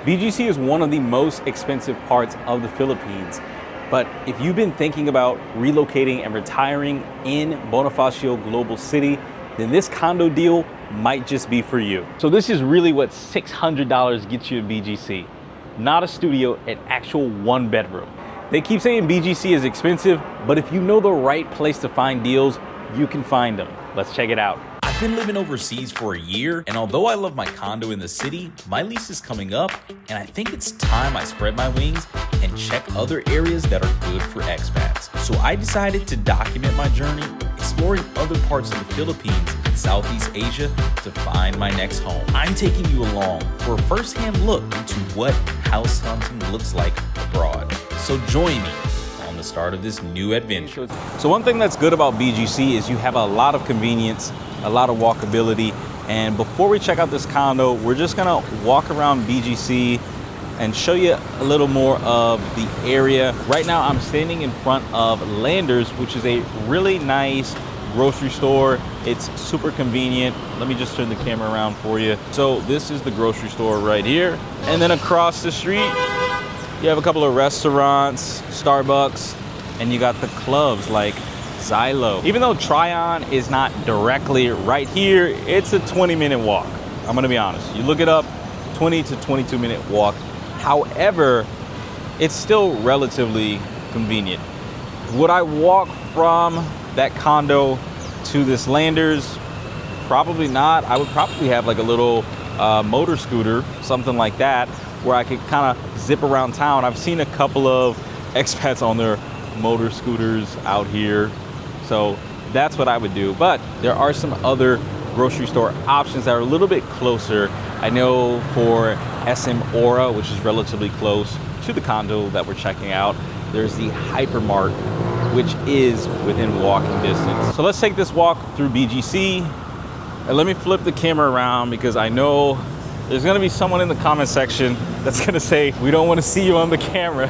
BGC is one of the most expensive parts of the Philippines. But if you've been thinking about relocating and retiring in Bonifacio Global City, then this condo deal might just be for you. So this is really what $600 gets you in BGC. Not a studio, an actual one bedroom. They keep saying BGC is expensive, but if you know the right place to find deals, you can find them. Let's check it out. I've been living overseas for a year, and although I love my condo in the city, my lease is coming up, and I think it's time I spread my wings and check other areas that are good for expats. So I decided to document my journey, exploring other parts of the Philippines and Southeast Asia to find my next home. I'm taking you along for a first-hand look into what house hunting looks like abroad. So join me on the start of this new adventure. So one thing that's good about BGC is you have a lot of convenience, a lot of walkability. And before we check out this condo, we're just gonna walk around BGC and show you a little more of the area. Right now I'm standing in front of Landers, which is a really nice grocery store. It's super convenient. Let me just turn the camera around for you. So this is the grocery store right here. And then across the street, you have a couple of restaurants, Starbucks, and you got the clubs like Xylo. Even though Tryon is not directly right here, it's a 20-minute walk. I'm gonna be honest. You look it up, 20 to 22-minute walk. However, it's still relatively convenient. Would I walk from that condo to this Landers? Probably not. I would probably have like a little motor scooter, something like that, where I could kind of zip around town. I've seen a couple of expats on their motor scooters out here. So that's what I would do. But there are some other grocery store options that are a little bit closer. I know for SM Aura, which is relatively close to the condo that we're checking out, there's the Hypermart, which is within walking distance. So let's take this walk through BGC. And let me flip the camera around because I know there's gonna be someone in the comment section that's gonna say, we don't wanna see you on the camera.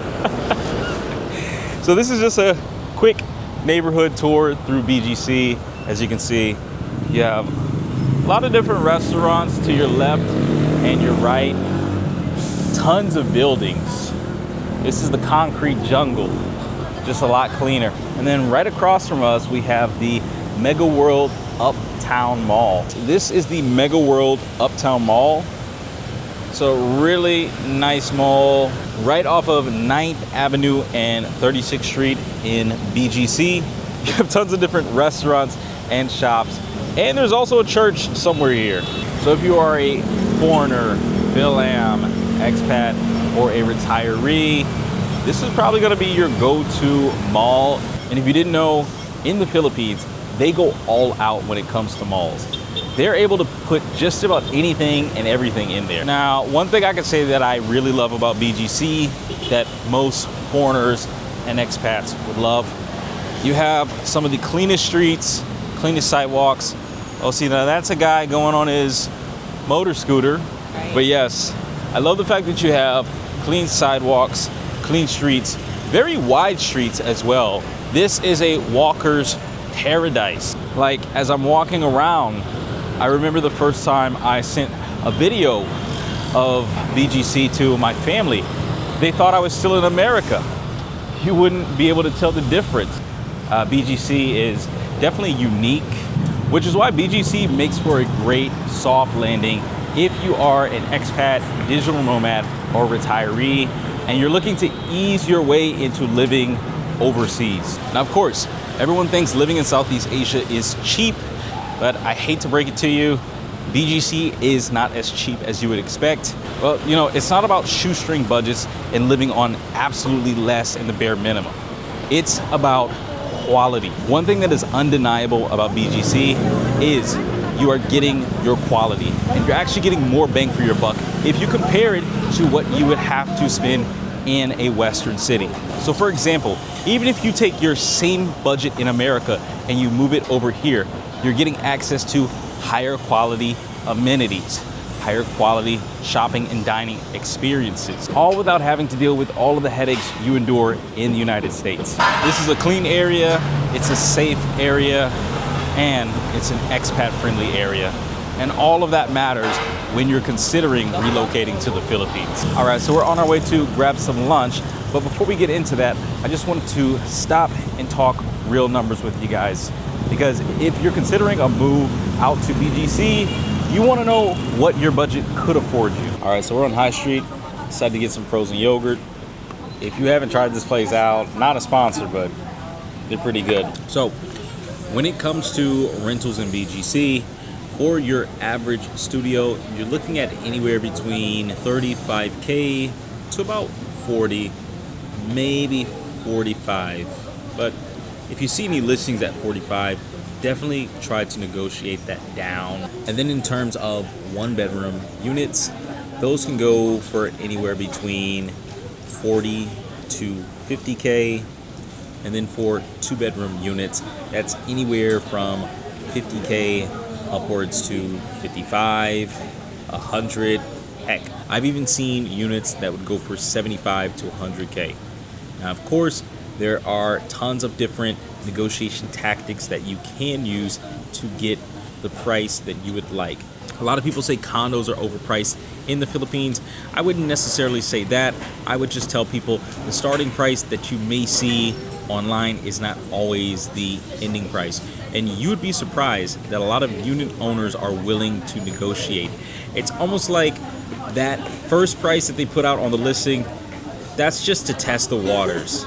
So this is just a quick neighborhood tour through BGC. As you can see, you have a lot of different restaurants to your left and your right. Tons of buildings. This is the concrete jungle, just a lot cleaner. And then right across from us, we have the Mega World Uptown Mall. This is the Mega World Uptown Mall. So really nice mall right off of 9th Avenue and 36th Street in BGC. You have tons of different restaurants and shops. And there's also a church somewhere here. So if you are a foreigner, Phil-Am, expat, or a retiree, this is probably gonna be your go-to mall. And if you didn't know, in the Philippines, they go all out when it comes to malls. They're able to put just about anything and everything in there. Now, one thing I can say that I really love about BGC that most foreigners and expats would love, you have some of the cleanest streets, cleanest sidewalks. Oh, see, now that's a guy going on his motor scooter. Right. But yes, I love the fact that you have clean sidewalks, clean streets, very wide streets as well. This is a walker's paradise. Like, as I'm walking around, I remember the first time I sent a video of BGC to my family. They thought I was still in America. You wouldn't be able to tell the difference. BGC is definitely unique, which is why BGC makes for a great soft landing if you are an expat, digital nomad, or retiree, and you're looking to ease your way into living overseas. Now, of course, everyone thinks living in Southeast Asia is cheap, but I hate to break it to you, BGC is not as cheap as you would expect. Well, you know, it's not about shoestring budgets and living on absolutely less than the bare minimum. It's about quality. One thing that is undeniable about BGC is you are getting your quality, and you're actually getting more bang for your buck if you compare it to what you would have to spend in a Western city. So for example, even if you take your same budget in America and you move it over here, you're getting access to higher quality amenities, higher quality shopping and dining experiences, all without having to deal with all of the headaches you endure in the United States. This is a clean area, it's a safe area, and it's an expat-friendly area. And all of that matters when you're considering relocating to the Philippines. All right, so we're on our way to grab some lunch. But before we get into that, I just wanted to stop and talk real numbers with you guys. Because if you're considering a move out to BGC, you want to know what your budget could afford you. All right, so we're on High Street. Decided to get some frozen yogurt. If you haven't tried this place out, not a sponsor, but they're pretty good. So when it comes to rentals in BGC, for your average studio, you're looking at anywhere between 35K to about 40, maybe 45. But if you see any listings at 45, definitely try to negotiate that down. And then in terms of 1-bedroom units, those can go for anywhere between 40 to 50K. And then for 2-bedroom units, that's anywhere from 50K upwards to 55, 100. Heck, I've even seen units that would go for 75 to 100K. Now, of course, there are tons of different negotiation tactics that you can use to get the price that you would like. A lot of people say condos are overpriced in the Philippines. I wouldn't necessarily say that. I would just tell people the starting price that you may see online is not always the ending price. And you would be surprised that a lot of unit owners are willing to negotiate. It's almost like that first price that they put out on the listing, that's just to test the waters.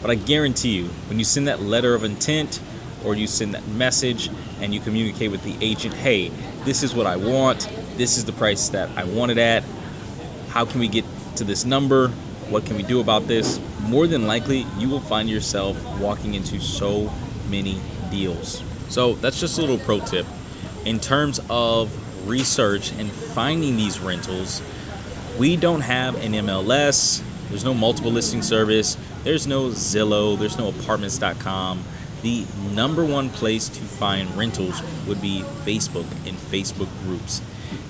But I guarantee you, when you send that letter of intent or you send that message and you communicate with the agent, hey, this is what I want, this is the price that I want it at, how can we get to this number, what can we do about this? More than likely, you will find yourself walking into so many deals. So that's just a little pro tip. In terms of research and finding these rentals, we don't have an MLS, there's no multiple listing service, there's no Zillow, there's no apartments.com. The number one place to find rentals would be Facebook and Facebook groups.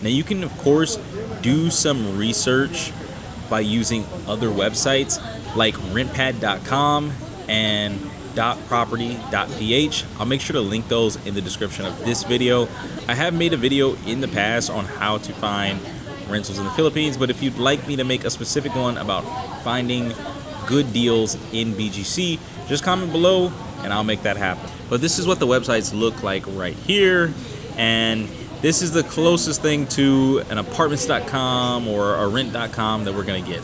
Now you can of course do some research by using other websites like rentpad.com and .property.ph. I'll make sure to link those in the description of this video. I have made a video in the past on how to find rentals in the Philippines, but if you'd like me to make a specific one about finding good deals in BGC, just comment below and I'll make that happen. But this is what the websites look like right here, and this is the closest thing to an apartments.com or a rent.com that we're gonna get.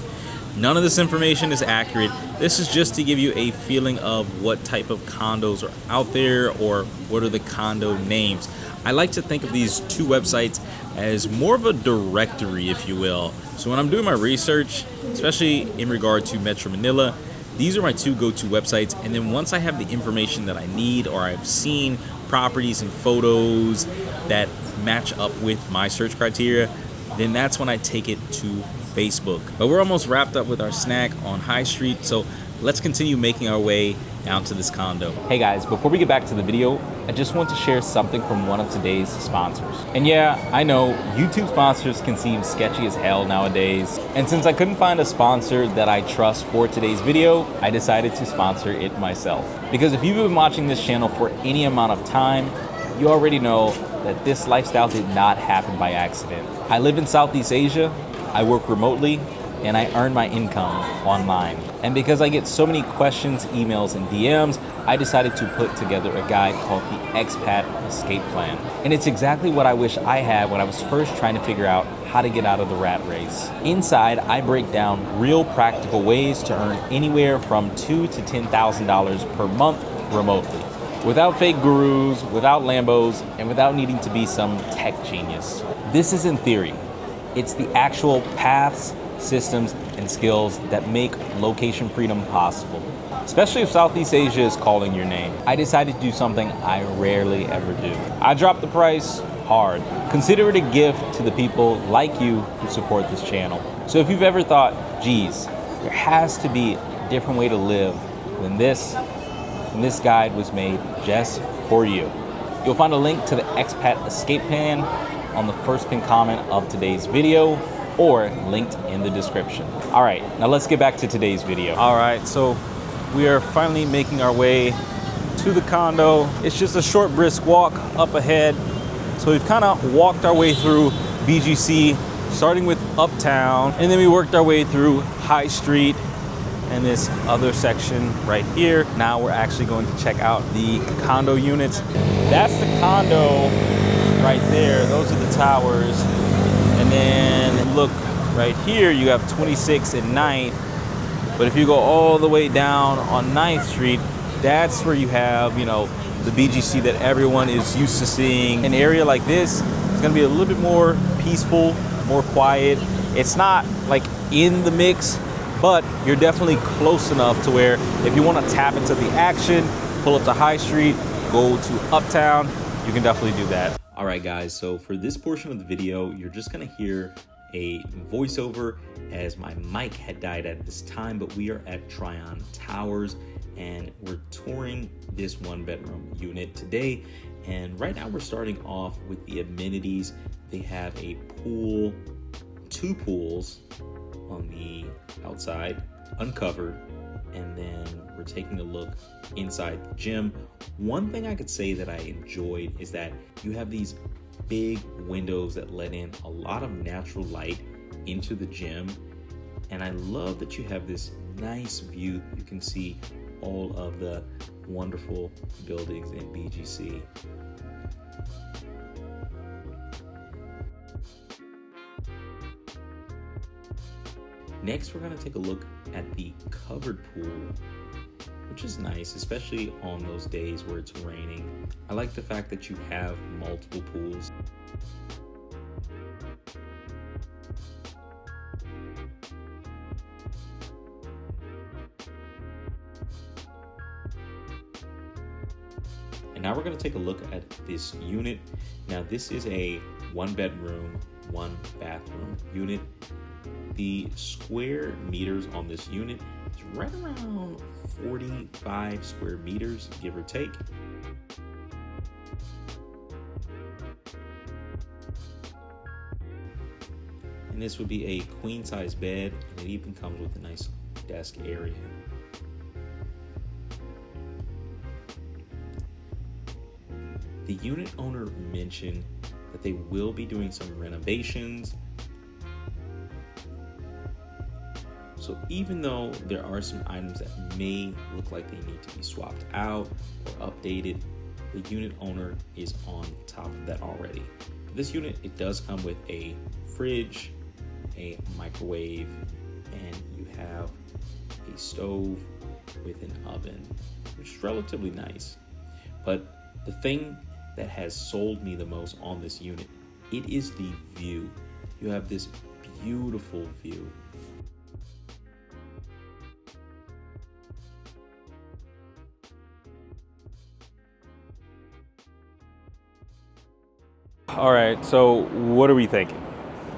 None of this information is accurate. This is just to give you a feeling of what type of condos are out there or what are the condo names. I like to think of these two websites as more of a directory, if you will. So when I'm doing my research, especially in regard to Metro Manila, these are my two go-to websites. And then once I have the information that I need or I've seen properties and photos that match up with my search criteria, then that's when I take it to Facebook. But we're almost wrapped up with our snack on High Street, so let's continue making our way down to this condo. Hey guys, before we get back to the video, I just want to share something from one of today's sponsors. And yeah, I know YouTube sponsors can seem sketchy as hell nowadays. And since I couldn't find a sponsor that I trust for today's video, I decided to sponsor it myself. Because if you've been watching this channel for any amount of time, you already know that this lifestyle did not happen by accident. I live in Southeast Asia, I work remotely, and I earn my income online. And because I get so many questions, emails, and DMs, I decided to put together a guide called the Expat Escape Plan. And it's exactly what I wish I had when I was first trying to figure out how to get out of the rat race. Inside, I break down real practical ways to earn anywhere from $2,000 to $10,000 per month remotely, without fake gurus, without Lambos, and without needing to be some tech genius. This is in theory. It's the actual paths, systems, and skills that make location freedom possible. Especially if Southeast Asia is calling your name. I decided to do something I rarely ever do. I dropped the price hard. Consider it a gift to the people like you who support this channel. So if you've ever thought, geez, there has to be a different way to live than this, then this guide was made just for you. You'll find a link to the Expat Escape Plan on the first pinned comment of today's video or linked in the description. All right, now let's get back to today's video. All right, so we are finally making our way to the condo. It's just a short brisk walk up ahead. So we've kind of walked our way through BGC, starting with Uptown, and then we worked our way through High Street and this other section right here. Now we're actually going to check out the condo units. That's the condo right there. Those are the towers. And then look right here, you have 26 and 9th. But if you go all the way down on 9th Street, that's where you have, you know, the BGC that everyone is used to seeing. An area like this is gonna be a little bit more peaceful, more quiet. It's not like in the mix, but you're definitely close enough to where if you wanna tap into the action, pull up to High Street, go to Uptown, you can definitely do that. All right, guys, so for this portion of the video, you're just gonna hear a voiceover as my mic had died at this time, but we are at Tryon Towers and we're touring this 1-bedroom unit today. And right now we're starting off with the amenities. They have a pool, 2 pools on the outside, uncovered, and then we're taking a look inside the gym. One thing I could say that I enjoyed is that you have these big windows that let in a lot of natural light into the gym. And I love that you have this nice view. You can see all of the wonderful buildings in BGC. Next, we're gonna take a look at the covered pool, which is nice, especially on those days where it's raining. I like the fact that you have multiple pools. And now we're going to take a look at this unit. Now this is a 1-bedroom, 1-bathroom unit. The square meters on this unit is right around 45 square meters, give or take. And this would be a queen size bed, and it even comes with a nice desk area. The unit owner mentioned that they will be doing some renovations. So even though there are some items that may look like they need to be swapped out or updated, the unit owner is on top of that already. This unit, it does come with a fridge, a microwave, and you have a stove with an oven, which is relatively nice. But the thing that has sold me the most on this unit, it is the view. You have this beautiful view. All right, so what are we thinking?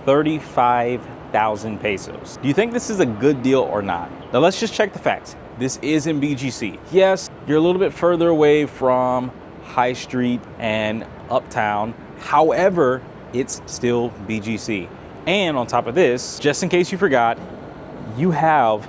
35,000 pesos. Do you think this is a good deal or not? Now let's just check the facts. This is in BGC. Yes, you're a little bit further away from High Street and Uptown. However, it's still BGC. And on top of this, just in case you forgot, you have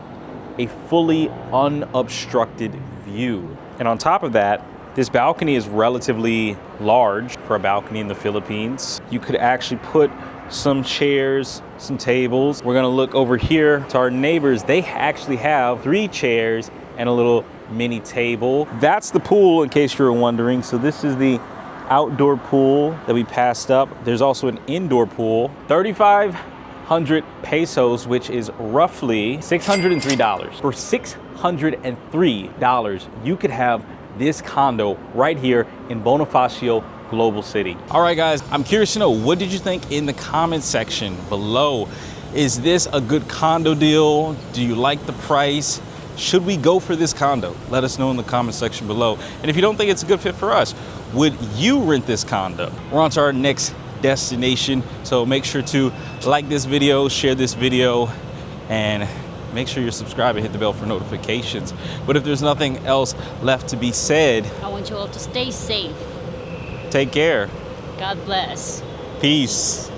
a fully unobstructed view. And on top of that, this balcony is relatively large for a balcony in the Philippines. You could actually put some chairs, some tables. We're gonna look over here to our neighbors. They actually have 3 chairs and a little mini table. That's the pool, in case you were wondering. So this is the outdoor pool that we passed up. There's also an indoor pool. 3,500 pesos, which is roughly $603. For $603, you could have this condo right here in Bonifacio Global City. All right, guys, I'm curious to know, what did you think in the comment section below? Is this a good condo deal? Do you like the price? Should we go for this condo? Let us know in the comment section below. And if you don't think it's a good fit for us, would you rent this condo? We're on to our next destination. So make sure to like this video, share this video, and make sure you're subscribed and hit the bell for notifications. But if there's nothing else left to be said, I want you all to stay safe. take care. God bless. Peace.